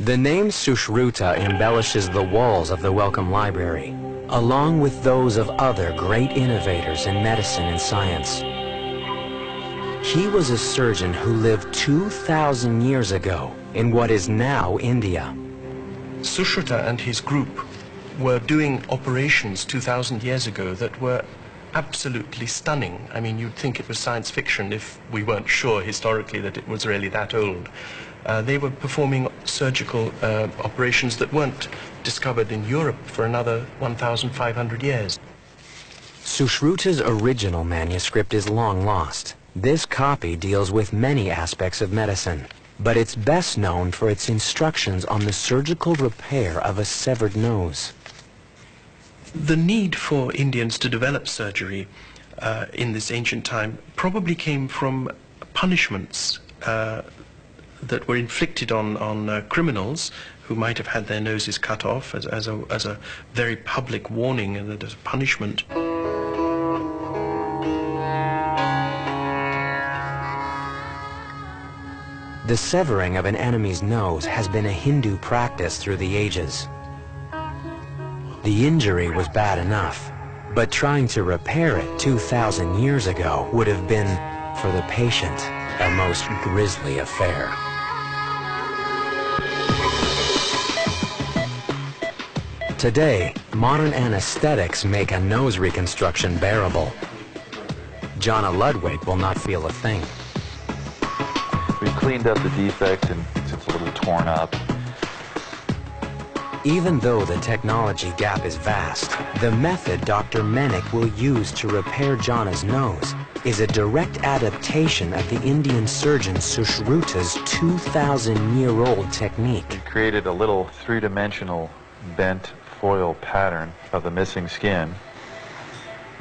The name Sushruta embellishes the walls of the Wellcome Library, along with those of other great innovators in medicine and science. He was a surgeon who lived 2,000 years ago in what is now India. Sushruta and his group were doing operations 2,000 years ago that were absolutely stunning. I mean, you'd think it was science fiction if we weren't sure historically that it was really that old. They were performing surgical operations that weren't discovered in Europe for another 1,500 years. Sushruta's original manuscript is long lost. This copy deals with many aspects of medicine, but it's best known for its instructions on the surgical repair of a severed nose. The need for Indians to develop surgery in this ancient time probably came from punishments that were inflicted on criminals who might have had their noses cut off as a very public warning and as a punishment. The severing of an enemy's nose has been a Hindu practice through the ages. The injury was bad enough, but trying to repair it 2,000 years ago would have been, for the patient, a most grisly affair. Today, modern anesthetics make a nose reconstruction bearable. Jonna Ludwig will not feel a thing. We've cleaned up the defect and it's a little torn up. Even though the technology gap is vast, the method Dr. Menik will use to repair Jonna's nose is a direct adaptation of the Indian surgeon Sushruta's 2,000-year-old technique. We created a little three-dimensional bent foil pattern of the missing skin.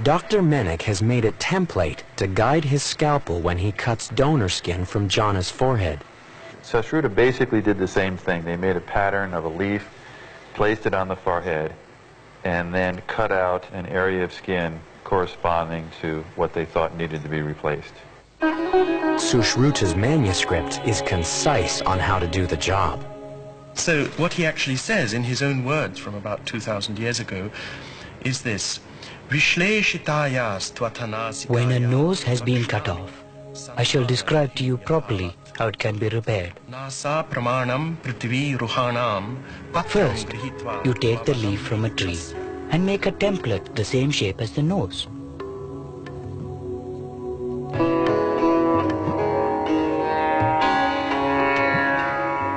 Dr. Menik has made a template to guide his scalpel when he cuts donor skin from Jonna's forehead. Sushruta basically did the same thing. They made a pattern of a leaf, placed it on the forehead, and then cut out an area of skin corresponding to what they thought needed to be replaced. Sushruta's manuscript is concise on how to do the job. So what he actually says in his own words from about 2,000 years ago is this: when a nose has been cut off, I shall describe to you properly how it can be repaired. First, you take the leaf from a tree and make a template the same shape as the nose.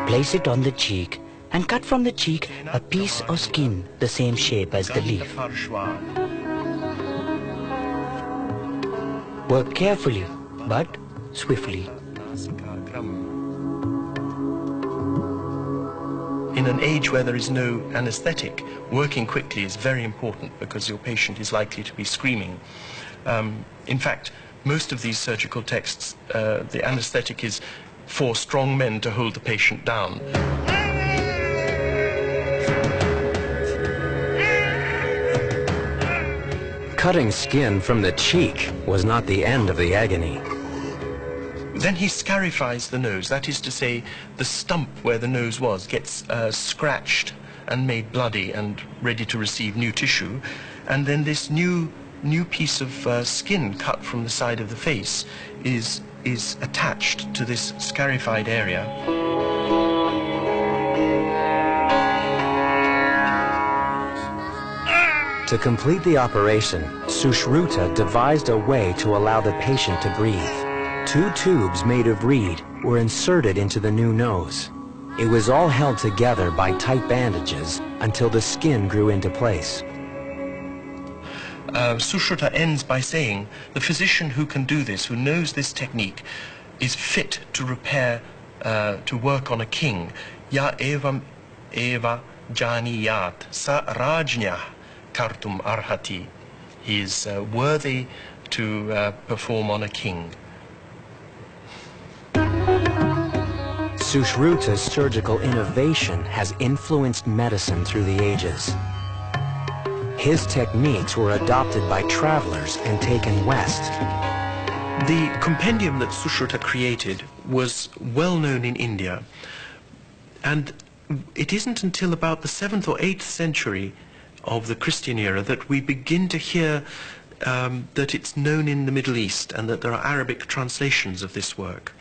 Place it on the cheek and cut from the cheek a piece of skin the same shape as the leaf. Work carefully, but swiftly. In an age where there is no anesthetic, working quickly is very important because your patient is likely to be screaming. In fact, most of these surgical texts, the anesthetic is for strong men to hold the patient down. Cutting skin from the cheek was not the end of the agony. Then he scarifies the nose, that is to say, the stump where the nose was gets scratched and made bloody and ready to receive new tissue. And then this new piece of skin cut from the side of the face is attached to this scarified area. To complete the operation, Sushruta devised a way to allow the patient to breathe. 2 tubes made of reed were inserted into the new nose. It was all held together by tight bandages until the skin grew into place. Sushruta ends by saying, the physician who can do this, who knows this technique, is fit to repair, to work on a king. Ya evam eva janiyat sa rajnya kartum arhati. He is worthy to perform on a king. Sushruta's surgical innovation has influenced medicine through the ages. His techniques were adopted by travelers and taken west. The compendium that Sushruta created was well known in India, and it isn't until about the 7th or 8th century of the Christian era that we begin to hear that it's known in the Middle East and that there are Arabic translations of this work.